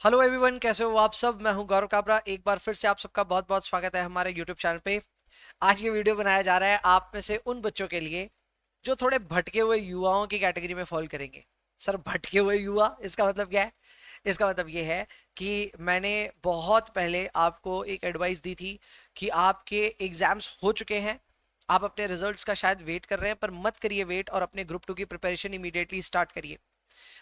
Hello everyone, कैसे हो आप सब। मैं हूं गौरव काबरा। एक बार फिर से आप सबका बहुत बहुत स्वागत है हमारे यूट्यूब चैनल पे। आज ये वीडियो बनाया जा रहा है आप में से उन बच्चों के लिए जो थोड़े भटके हुए युवाओं की कैटेगरी में फॉल करेंगे। सर, भटके हुए युवा, इसका मतलब क्या है? इसका मतलब ये है कि मैंने बहुत पहले आपको एक एडवाइस दी थी कि आपके एग्जाम्स हो चुके हैं, आप अपने रिजल्ट्स का शायद वेट कर रहे हैं, पर मत करिए वेट और अपने ग्रुप 2 की प्रिपरेशन इमीडिएटली स्टार्ट करिए।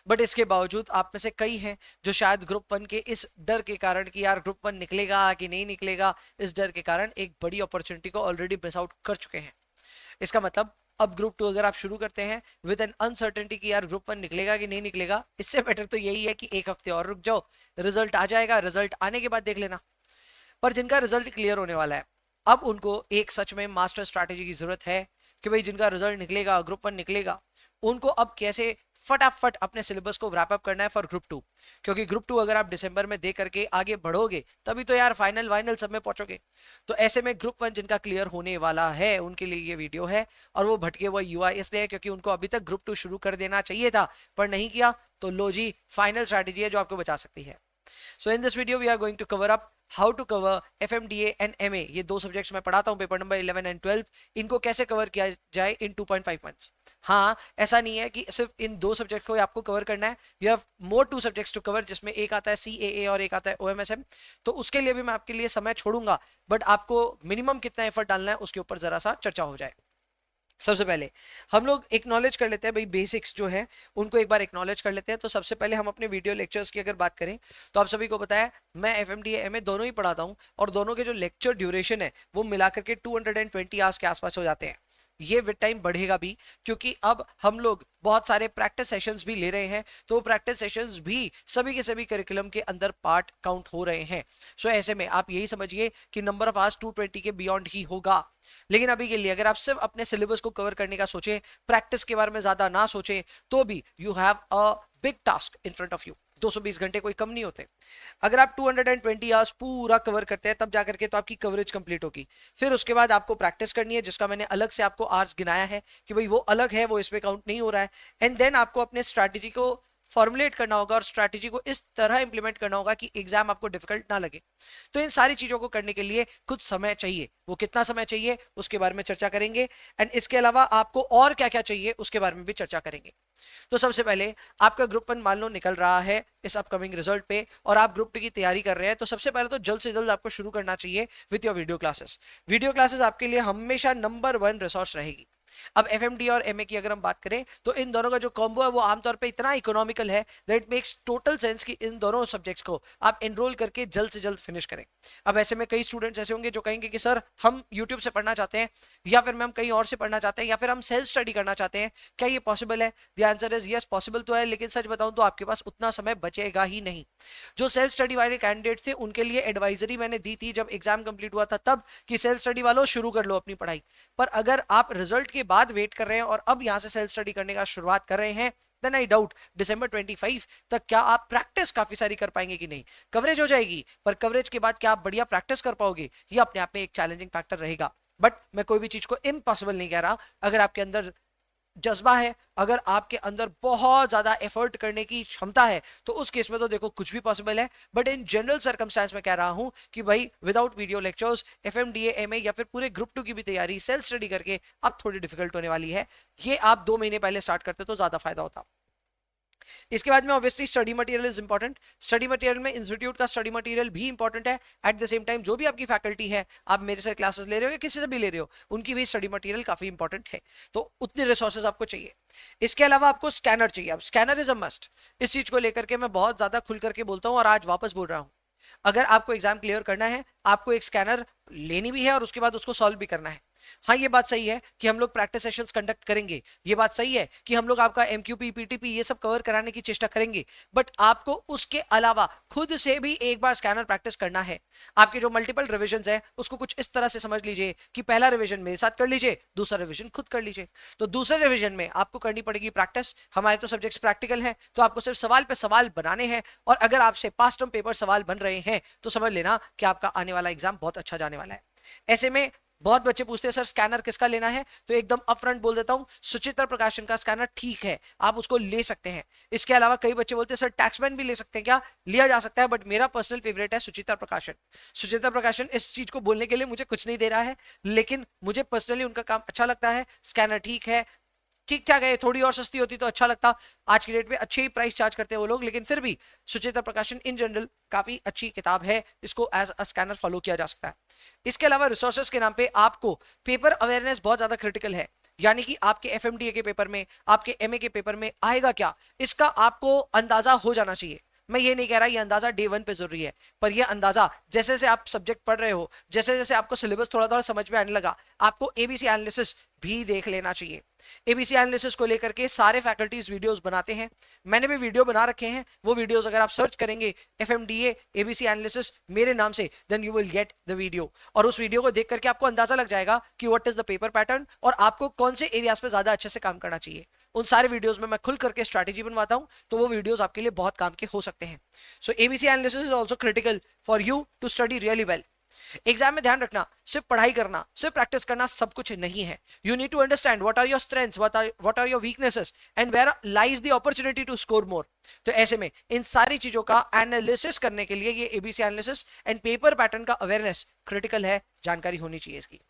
बट इसके बावजूद आप में से कई हैं जो शायद ग्रुप 1 के इस डर के कारण कि यार ग्रुप 1 निकलेगा कि नहीं निकलेगा, इस डर के कारण एक बड़ी अपॉर्चुनिटी को ऑलरेडी मिस आउट कर चुके हैं। इसका मतलब अब ग्रुप 2 अगर आप शुरू करते हैं विद एन अनसर्टेनिटी कि यार ग्रुप 1 निकलेगा कि नहीं निकलेगा, इससे बेटर तो यही है कि एक हफ्ते और रुक जाओ। रिजल्ट आ जाएगा, रिजल्ट आने के बाद देख लेना। पर जिनका रिजल्ट क्लियर होने वाला है, अब उनको एक सच में मास्टर स्ट्रैटेजी की जरूरत है कि भाई जिनका रिजल्ट निकलेगा, ग्रुप 1 निकलेगा, उनको अब कैसे फटाफट अपने सिलेबस को रैप अप करना है फॉर ग्रुप 2। क्योंकि ग्रुप 2 अगर आप दिसंबर में दे करके आगे बढ़ोगे तभी तो यार फाइनल वाइनल सब में पहुंचोगे। तो ऐसे में ग्रुप 1 जिनका क्लियर होने वाला है उनके लिए ये वीडियो है। और वो भटके हुए युवा इसलिए क्योंकि उनको अभी तक ग्रुप 2 शुरू कर देना चाहिए था पर नहीं किया। तो लो जी, फाइनल स्ट्रैटेजी है जो आपको बचा सकती है। So in this video we are going to cover up how to cover FMDA and MA। ये दो सब्जेक्ट्स मैं पढ़ाता हूँ, पेपर नंबर 11 एंड 12। इनको कैसे कवर किया जाए इन 2.5 मंथ्स। हाँ, ऐसा नहीं है कि सिर्फ इन दो सब्जेक्ट को आपको कवर करना है। You have more 2 subjects to cover, जिसमें एक आता है CAA और एक आता है OMSM। तो उसके लिए भी मैं आपके लिए समय छोड़ूंगा, बट आपको मिनिमम कितना एफर्ट डालना है उसके ऊपर जरा सा चर्चा हो जाए। सबसे पहले हम लोग एक्नॉलेज कर लेते हैं भाई, बेसिक्स जो है उनको एक बार एक्नॉलेज कर लेते हैं। तो सबसे पहले हम अपने वीडियो लेक्चर्स की अगर बात करें तो आप सभी को पता है मैं FMDA MA दोनों ही पढ़ाता हूं और दोनों के जो लेक्चर ड्यूरेशन है वो मिलाकर के 220 आवर्स के आसपास हो जाते हैं। ये विद टाइम बढ़ेगा भी, क्योंकि अब हम लोग बहुत सारे प्रैक्टिस सेशंस भी ले रहे हैं। तो प्रैक्टिस सेशंस भी सभी के सभी करिकुलम के अंदर पार्ट काउंट हो रहे हैं। सो ऐसे में आप यही समझिए कि नंबर ऑफ आवर्स 220 के बियॉन्ड ही होगा। लेकिन अभी के लिए अगर आप सिर्फ अपने सिलेबस को कवर करने का सोचें, प्रैक्टिस के बारे में ज्यादा ना सोचें, तो भी you have a big task in front of you. 220 घंटे कोई कम नहीं होते। अगर आप 220 आवर्स पूरा कवर करते हैं तब जाकर के तो आपकी कवरेज कंप्लीट होगी। फिर उसके बाद आपको प्रैक्टिस करनी है, जिसका मैंने अलग से आपको आवर्स गिनाया है कि भाई वो अलग है, वो इसमें काउंट नहीं हो रहा है। एंड देन आपको अपने स्ट्रैटेजी को फॉर्मुलेट करना होगा और स्ट्रैटेजी को इस तरह इंप्लीमेंट करना होगा कि एग्जाम आपको डिफिकल्ट ना लगे। तो इन सारी चीजों को करने के लिए कुछ समय चाहिए। वो कितना समय चाहिए उसके बारे में चर्चा करेंगे। एंड इसके अलावा आपको और क्या क्या चाहिए उसके बारे में भी चर्चा करेंगे। तो सबसे पहले आपका ग्रुप 1 मान लो निकल रहा है इस अपकमिंग रिजल्ट पे और आप ग्रुप 2 की तैयारी कर रहे हैं, तो सबसे पहले तो जल्द से जल्द आपको शुरू करना चाहिए with your video classes. Video classes आपके लिए हमेशा नंबर 1 रिसोर्स रहेगी। अब FMD और MA की अगर हम बात करें तो इन दोनों का जो कॉम्बो है वो आमतौर पे इतना इकोनॉमिकल है दैट मेक्स टोटल सेंस कि इन दोनों सब्जेक्ट्स को आप एनरोल करके जल्द से जल्द फिनिश करें। अब ऐसे में कई स्टूडेंट्स ऐसे होंगे जो कहेंगे कि सर हम यूट्यूब से पढ़ना चाहते हैं, या फिर मैम कहीं और से पढ़ना चाहते हैं, या फिर हम सेल्फ स्टडी करना चाहते हैं, क्या ये पॉसिबल है? The answer is yes, possible तो है, लेकिन सच बताऊं तो आपके पास उतना समय बचेगा ही नहीं। जो सेल्फ स्टडी वाले कैंडिडेट थे उनके लिए एडवाइजरी मैंने दी थी जब एग्जाम कंप्लीट हुआ था तब, कि सेल्फ स्टडी वालों शुरू कर लो अपनी पढ़ाई। पर अगर आप रिजल्ट के बाद वेट कर रहे हैं और अब यहां से सेल्फ स्टडी करने का शुरुआत कर रहे हैं, देन आई डाउट दिसंबर 25 तक क्या आप प्रैक्टिस काफी सारी कर पाएंगे कि नहीं। कवरेज हो जाएगी पर कवरेज के बाद क्या आप बढ़िया प्रैक्टिस कर पाओगे, ये अपने आप में एक चैलेंजिंग फैक्टर रहेगा। बट मैं कोई भी चीज को इम्पॉसिबल नहीं कह रहा। अगर आपके अंदर जज्बा है, अगर आपके अंदर बहुत ज्यादा एफर्ट करने की क्षमता है, तो उस केस में तो देखो कुछ भी पॉसिबल है। बट इन जनरल सर्कमस्टेंस में कह रहा हूं कि भाई without video lectures FMDA MA या फिर पूरे ग्रुप 2 की भी तैयारी सेल्फ स्टडी करके अब थोड़ी डिफिकल्ट होने वाली है। ये आप 2 महीने पहले स्टार्ट करते तो ज्यादा फायदा होता। इसके बाद में obviously study material is important. Study material में इंस्टीट्यूट का स्टडी मटेरियल भी इंपॉर्टेंट है। एट द सेम टाइम जो भी आपकी फैकल्टी है, आप मेरे से क्लासेस ले रहे हो या किसी से भी ले रहे हो, उनकी भी स्टडी मटेरियल काफी इंपॉर्टेंट है। तो उतने रिसोर्सेज आपको चाहिए। इसके अलावा आपको स्कैनर चाहिए। अब स्कैनर इज अ मस्ट। इस चीज को लेकर के मैं बहुत ज्यादा खुल करके बोलता हूँ और आज वापस बोल रहा हूँ। अगर आपको एग्जाम क्लियर करना है, आपको एक स्कैनर लेनी भी है और उसके बाद उसको सॉल्व भी करना है। हाँ, ये बात सही है कि हम लोग प्रैक्टिस सेशंस कंडक्ट करेंगे, ये बात सही है कि हम लोग आपका MQP PTP ये सब कवर कराने की चेष्टा करेंगे। बट आपको उसके अलावा खुद से भी एक बार स्कैनर प्रैक्टिस करना है। आपके जो मल्टीपल रिविजन है उसको कुछ इस तरह से समझ लीजिए कि पहला रिविजन मेरे साथ कर लीजिए, दूसरा रिविजन खुद कर लीजिए। तो दूसरे रिविजन में आपको करनी पड़ेगी प्रैक्टिस। हमारे तो सब्जेक्ट्स प्रैक्टिकल है, तो आपको सिर्फ सवाल पे सवाल बनाने हैं। और अगर आपसे पास्ट टर्म पेपर सवाल बन रहे हैं तो समझ लेना कि आपका आने वाला एग्जाम बहुत अच्छा जाने वाला है। ऐसे में बहुत बच्चे पूछते हैं सर स्कैनर किसका लेना है, तो एकदम अपफ्रंट बोल देता हूं सुचित्रा प्रकाशन का स्कैनर ठीक है, आप उसको ले सकते हैं। इसके अलावा कई बच्चे बोलते हैं सर टैक्समैन भी ले सकते हैं क्या, लिया जा सकता है, बट मेरा पर्सनल फेवरेट है सुचित्रा प्रकाशन। सुचित्रा प्रकाशन इस चीज को बोलने के लिए मुझे कुछ नहीं दे रहा है, लेकिन मुझे पर्सनली उनका काम अच्छा लगता है। स्कैनर ठीक है, ठीक ठाक है, थोड़ी और सस्ती होती तो अच्छा लगता, आज की डेट में अच्छे ही प्राइस चार्ज करते हैं वो लोग, लेकिन फिर भी सुचेता प्रकाशन इन जनरल काफी अच्छी किताब है, इसको एज अ स्कैनर फॉलो किया जा सकता है। इसके अलावा रिसोर्सेज के नाम पे आपको पेपर अवेयरनेस बहुत ज्यादा क्रिटिकल है, यानी कि आपके एफएमडीए के पेपर में, आपके एमए के पेपर में आएगा क्या, इसका आपको अंदाजा हो जाना चाहिए। मैं ये नहीं कह रहा ये अंदाजा डे 1 पे जरूरी है, पर ये अंदाजा जैसे जैसे आप सब्जेक्ट पढ़ रहे हो, जैसे जैसे आपको सिलेबस थोड़ा थोड़ा समझ में आने लगा, आपको एबीसी एनालिसिस भी देख लेना चाहिए। एबीसी एनालिसिस को लेकर के सारे फैकल्टीज वीडियोस बनाते हैं, मैंने भी वीडियो बना रखे हैं, वो वीडियोस अगर आप सर्च करेंगे एफएमडीए एबीसी एनालिसिस मेरे नाम से, then you will get the video, और उस वीडियो को देख करके आपको अंदाजा लग जाएगा कि what is the paper pattern और आपको कौन से एरियाज पे ज्यादा अच्छे से काम करना चाहिए। उन सारे वीडियोस में मैं खुल करके स्ट्रैटेजी बनवाता हूं, तो वो वीडियोस आपके लिए बहुत काम के हो सकते हैं। So ABC analysis is also critical for you to study really well. Exam में ध्यान रखना, सिर्फ पढ़ाई करना, सिर्फ प्रैक्टिस करना सब कुछ नहीं है। You need to understand what are your strengths, what are your weaknesses and where lies the opportunity to score more. तो ऐसे में इन सारी चीजों का एनालिसिस करने के लिए ये ABC analysis and paper pattern का अवेयरनेस क्रिटिकल है, जानकारी होनी चाहिए इसकी।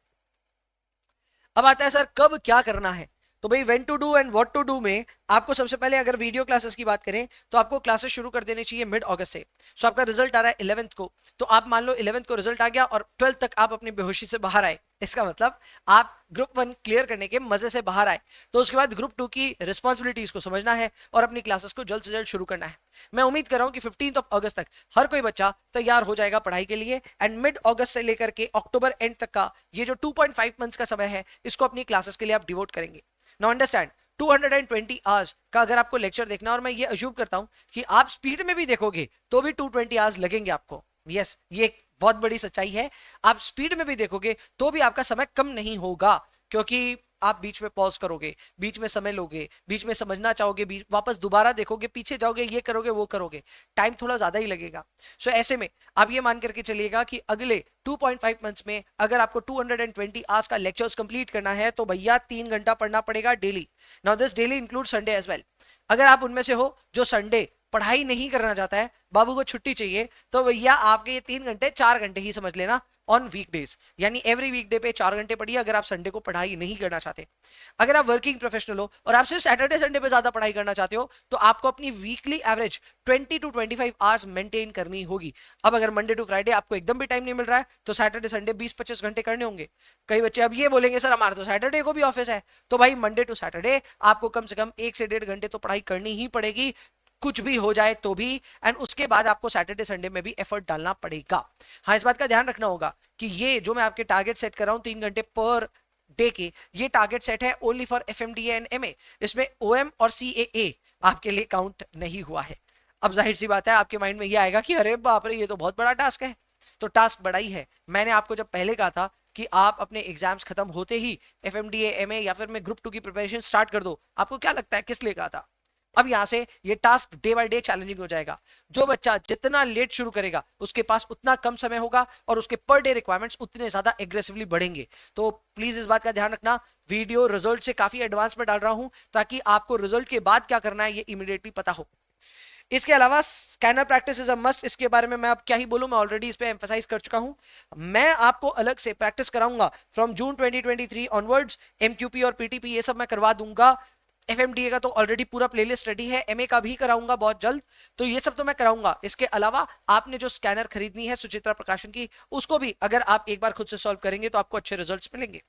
अब आता है सर कब क्या करना है, तो भाई when to do and what to do में आपको सबसे पहले अगर वीडियो क्लासेस की बात करें तो आपको क्लासेस शुरू कर देनी चाहिए मिड अगस्त से। सो आपका रिजल्ट आ रहा है 11th को, तो आप मान लो 11th को रिजल्ट आ गया और 12th तक आप अपनी बेहोशी से बाहर आए, इसका मतलब आप ग्रुप 1 क्लियर करने के मजे से बाहर आए, तो उसके बाद ग्रुप 2 की रिस्पॉन्सिबिलिटीज को समझना है और अपनी क्लासेस को जल्द से जल्द शुरू करना है। मैं उम्मीद कर रहा हूं कि 15 अगस्त तक हर कोई बच्चा तैयार हो जाएगा पढ़ाई के लिए, एंड मिड अगस्त से लेकर के अक्टूबर एंड तक का ये जो 2.5 मंथ्स का समय है, इसको अपनी क्लासेस के लिए आप डिवोट करेंगे। नाउ अंडरस्टैंड 220 आवर्स का अगर आपको लेक्चर देखना है, और मैं ये अज्यूम करता हूं कि आप स्पीड में भी देखोगे तो भी 220 आवर्स लगेंगे आपको। यस, ये एक बहुत बड़ी सच्चाई है, आप स्पीड में भी देखोगे तो भी आपका समय कम नहीं होगा, क्योंकि आप बीच में पॉज करोगे, बीच में समय लोगे, बीच में समझना चाहोगे, वापस दोबारा देखोगे, पीछे जाओगे, ये करोगे वो करोगे, टाइम थोड़ा ज्यादा ही लगेगा। सो ऐसे में आप ये मान करके चलिएगा कि अगले 2.5 मंथ्स में अगर आपको 220 आवर्स का लेक्चर्स कंप्लीट करना है तो भैया 3 घंटा पढ़ना पड़ेगा daily. Now this daily include Sunday as well. अगर आप उनमें से हो जो संडे पढ़ाई नहीं करना चाहता है, बाबू को छुट्टी चाहिए, तो भैया आपके ये 3 घंटे 4 घंटे ही समझ लेना ऑन वीकडेज, यानी एवरी वीकडे पे 4 घंटे पढ़िए अगर आप संडे को पढ़ाई नहीं करना चाहते। अगर आप वर्किंग प्रोफेशनल हो और आप सिर्फ सैटरडे संडे पे ज्यादा पढ़ाई करना चाहते हो, तो आपको अपनी weekly average 20 to 25 hours maintain करनी होगी। अब अगर मंडे टू फ्राइडे आपको एकदम भी टाइम नहीं मिल रहा है, तो सैटरडे संडे 20-25 घंटे करने होंगे। कई बच्चे अब ये बोलेंगे सर हमारे तो सैटरडे को भी ऑफिस है, तो भाई मंडे टू सैटरडे आपको कम से कम 1 से 1.5 घंटे तो पढ़ाई करनी ही पड़ेगी, कुछ भी हो जाए तो भी, एंड उसके बाद आपको सैटरडे संडे में भी एफर्ट डालना पड़ेगा। हाँ, इस बात का ध्यान रखना होगा कि ये जो मैं आपके टारगेट सेट कर रहा हूं 3 घंटे पर डे के, ये टारगेट सेट है ओनली फॉर एफएमडीए एंड एमए, इसमें ओएम और सीएए आपके लिए काउंट नहीं हुआ है। अब जाहिर सी बात है आपके माइंड में ये आएगा कि अरे बाप रे ये तो बहुत बड़ा टास्क है, तो टास्क बड़ा ही है। मैंने आपको जब पहले कहा था कि आप अपने एग्जाम्स खत्म होते ही एफएमडीए एमए या फिर मैं ग्रुप 2 की प्रिपरेशन स्टार्ट कर दो, आपको क्या लगता है किस लिए कहा था? अब यहां से ये task day by day challenging हो जाएगा। जो बच्चा जितना लेट शुरू करेगा उसके पास उतना कम समय होगा और उसके पर डे रिक्वायरमेंट्स उतने ज्यादा एग्रेसिवली बढ़ेंगे। तो प्लीज इस बात का ध्यान रखना, वीडियो रिजल्ट से काफी एडवांस में डाल रहा हूं ताकि आपको रिजल्ट के बाद क्या करना है ये इमीडिएटली पता हो। इसके अलावा scanner practice is a must, इसके बारे में मैं अब क्या ही बोलूं, मैं ऑलरेडी इस पे एम्फसाइज कर चुका हूं। मैं आपको अलग से प्रैक्टिस कराऊंगा फ्रॉम जून 2023 ऑनवर्ड्स, एमक्यूपी और पीटीपी ये सब मैं करवा दूंगा। एफएमडीए का तो ऑलरेडी पूरा प्लेलिस्ट रेडी है, एमए का भी कराऊंगा बहुत जल्द, तो ये सब तो मैं कराऊंगा। इसके अलावा आपने जो स्कैनर खरीदनी है सुचित्रा प्रकाशन की, उसको भी अगर आप एक बार खुद से सॉल्व करेंगे तो आपको अच्छे रिजल्ट्स मिलेंगे।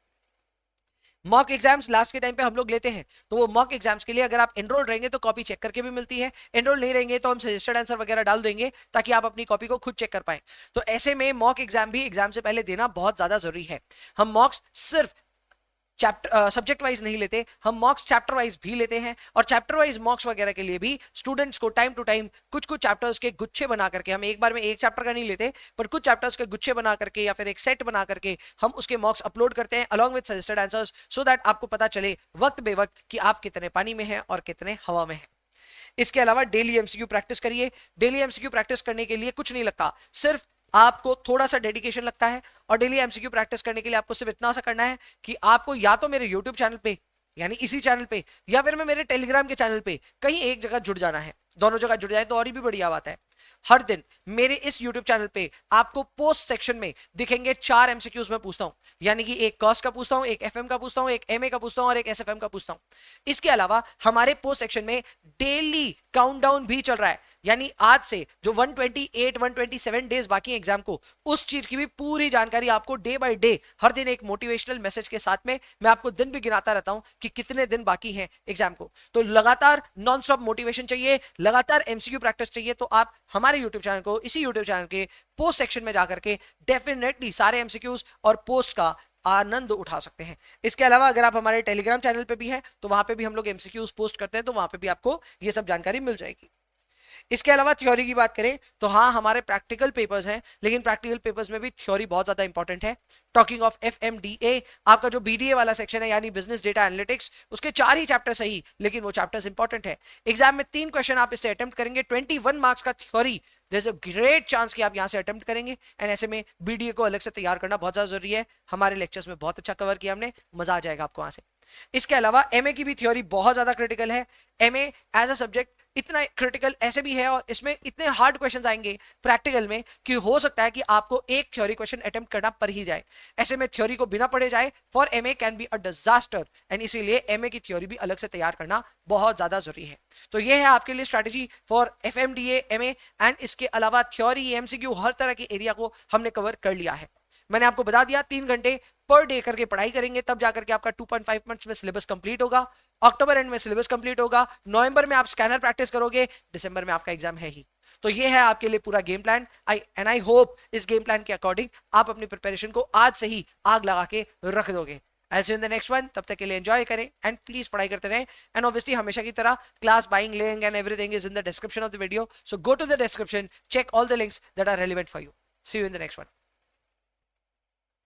मॉक एग्जाम्स लास्ट के टाइम पे हम लोग लेते हैं, तो वो मॉक एग्जाम्स के लिए अगर आप एनरोल रहेंगे तो कॉपी चेक करके भी मिलती है, एनरोल नहीं रहेंगे तो हम सजेस्टेड आंसर वगैरह डाल देंगे ताकि आप अपनी कॉपी को खुद चेक कर पाए। तो ऐसे में मॉक एग्जाम भी एग्जाम से पहले देना बहुत ज्यादा जरूरी है। हम मॉक्स सिर्फ चैप्टर सब्जेक्ट वाइज नहीं लेते, हम मॉक्स चैप्टर वाइज भी लेते हैं, और चैप्टर वाइज मॉक्स वगैरह के लिए भी स्टूडेंट्स को टाइम टू टाइम कुछ कुछ चैप्टर्स के गुच्छे बना करके, हम एक बार में एक चैप्टर का नहीं लेते पर कुछ चैप्टर्स के गुच्छे बना करके या फिर एक सेट बना करके हम उसके मॉक्स अपलोड करते हैं along with suggested answers, so that आपको पता चले वक्त बेवक्त कि आप कितने पानी में हैं और कितने हवा में हैं। इसके अलावा डेली एमसीक्यू प्रैक्टिस करिए। डेली एमसीक्यू प्रैक्टिस करने के लिए कुछ नहीं लगता, सिर्फ आपको थोड़ा सा डेडिकेशन लगता है और डेली एमसीक्यू प्रैक्टिस करने के लिए आपको सिर्फ इतना सा करना है कि आपको या तो मेरे यूट्यूब चैनल पे यानी इसी चैनल पे या फिर मैं मेरे टेलीग्राम के चैनल पे कहीं एक जगह जुड़ जाना है। दोनों जगह जुड़ जाए तो और भी बढ़िया बात है। हर दिन मेरे इस YouTube चैनल पे आपको पोस्ट सेक्शन में दिखेंगे 4 एमसीक्यूज मैं पूछता हूं, यानी कि एक कॉस का पूछता हूं, एक एफएम का पूछता हूं, एक एमए का पूछता हूं और एक एसएफएम का पूछता हूं। इसके अलावा हमारे पोस्ट सेक्शन में डेली काउंटडाउन भी चल रहा है, यानी आज से जो 128 127 डेज बाकी है एग्जाम को, उस चीज की भी पूरी जानकारी आपको डे बाय डे हर दिन एक मोटिवेशनल मैसेज के साथ में मैं आपको दिन भी गिनाता रहता हूं कि कितने दिन बाकी हैं एग्जाम को। तो लगातार नॉन स्टॉप मोटिवेशन चाहिए, लगातार एमसीक्यू प्रैक्टिस चाहिए, तो आप हमारे यूट्यूब चैनल को इसी यूट्यूब चैनल के पोस्ट सेक्शन में जाकर के डेफिनेटली सारे एमसीक्यूज और पोस्ट का आनंद उठा सकते हैं। इसके अलावा अगर आप हमारे टेलीग्राम चैनल पे भी हैं तो वहां पे भी हम लोग एमसीक्यूज पोस्ट करते हैं, तो वहां पे भी आपको ये सब जानकारी मिल जाएगी। इसके अलावा थ्योरी की बात करें तो हाँ, हमारे प्रैक्टिकल पेपर्स हैं, लेकिन प्रैक्टिकल पेपर्स में भी थ्योरी बहुत ज्यादा इंपॉर्टेंट है। टॉकिंग ऑफ एफएमडीए, आपका जो बीडीए वाला सेक्शन है यानी बिजनेस डेटा एनालिटिक्स, उसके 4 ही चैप्टर सही, लेकिन वो चैप्टर्स इंपॉर्टेंट है। एग्जाम में 3 क्वेश्चन आप इससे अटेम्प्ट करेंगे, 21 मार्क्स का theory, there's a great chance कि आप यहां से अटेम्प्ट करेंगे। एंड ऐसे में बीडीए को अलग से तैयार करना बहुत ज्यादा जरूरी है। हमारे लेक्चर्स में बहुत अच्छा कवर किया हमने, मजा आ जाएगा आपको वहां से। इसके अलावा एमए की भी थ्योरी बहुत ज्यादा क्रिटिकल है। एमए एज अ सब्जेक्ट इतना क्रिटिकल ऐसे भी है और इसमें इतने हार्ड क्वेश्चंस आएंगे प्रैक्टिकल में कि हो सकता है कि आपको एक थ्योरी क्वेश्चन अटेम्प्ट करना पड़ ही जाए। ऐसे में थ्योरी को बिना पढ़े जाए for MA can be a disaster, and इसीलिए एमए की थ्योरी भी अलग से तैयार करना बहुत ज्यादा जरूरी है। तो ये है आपके लिए स्ट्रैटेजी फॉर एफएमडीए एमए। एंड इसके अलावा थ्योरी एमसीक्यू हर तरह के एरिया को हमने कवर कर लिया है। मैंने आपको बता दिया 3 घंटे पर डे करके पढ़ाई करेंगे तब जाकर के आपका 2.5 मंथ्स में सिलेबस कंप्लीट होगा। अक्टूबर एंड में सिलेबस कंप्लीट होगा, नवंबर में आप स्कैनर प्रैक्टिस करोगे, दिसंबर में आपका एग्जाम है ही। तो ये है आपके लिए पूरा गेम प्लान। आई होप इस गेम प्लान के अकॉर्डिंग आप अपनी प्रिपरेशन को आज से ही आग लगा के रख दोगे। I'll see you in the next one. तब तक के लिए एंजॉय करें एंड प्लीज पढ़ाई करते रहें। एंड ऑब्वियसली हमेशा की तरह class buying link and everything is in the description of the video, so go to the description, check all the links that are relevant for you. See you in the next one.